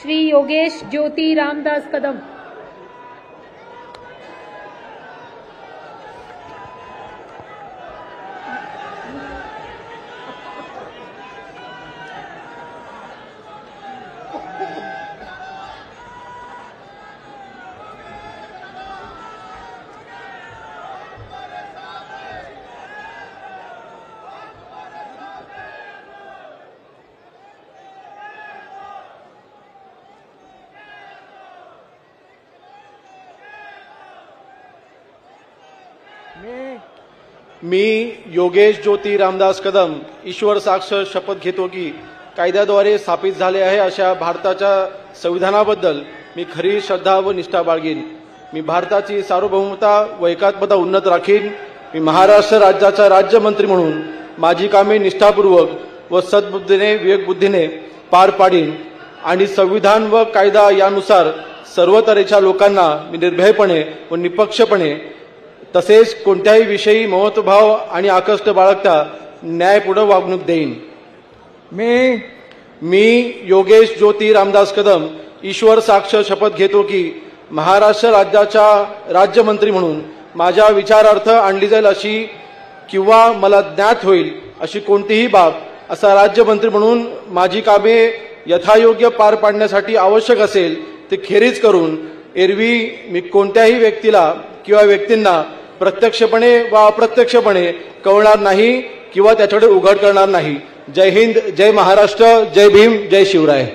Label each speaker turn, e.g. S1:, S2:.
S1: श्री योगेश ज्योति रामदास कदम।
S2: मी योगेश ज्योति रामदास कदम ईश्वर साक्ष शपथ घेतो की कायद्याद्वारे स्थापित झाले आहे अशा भारताच्या संविधानाबद्दल मी खरी श्रद्धा व निष्ठा बाळगीन। मी भारताची सार्वभौमता व एकात्मता उन्नत राखीन। मी महाराष्ट्र राज्याचा राज्यमंत्री म्हणून माझी कामे निष्ठापूर्वक व सद्बुद्धीने विवेकबुद्धीने पार पाडीन आणि संविधान व कायदा यानुसार सर्व तऱ्हेच्या लोकांना मी निर्भयपणे व निपक्षपणे तसेच कोणत्याही विषयी महत्वभाव आणि आकष्ट बाळगता न्यायपूर्ण वागणूक देईन। मी योगेश ज्योति रामदास कदम ईश्वर साक्ष शपथ घेतो की महाराष्ट्र राज्याचा राज्यमंत्री म्हणून माझ्या विचारार्थ आणली जाईल अशी किंवा मला ज्ञात होईल अशी कोणतीही बाब असा राज्यमंत्री म्हणून माझी कामे यथायोग्य पार पाडण्यासाठी आवश्यक असेल ते खेरीज करून एरवी मी कोणत्याही व्यक्तीला किंवा व्यक्तींना प्रत्यक्षपणे व अप्रत्यक्षपणे कळवणार नाही किंवा त्याच्याकडे उघड करणार नाही। जय हिंद, जय महाराष्ट्र, जय भीम, जय शिवराय।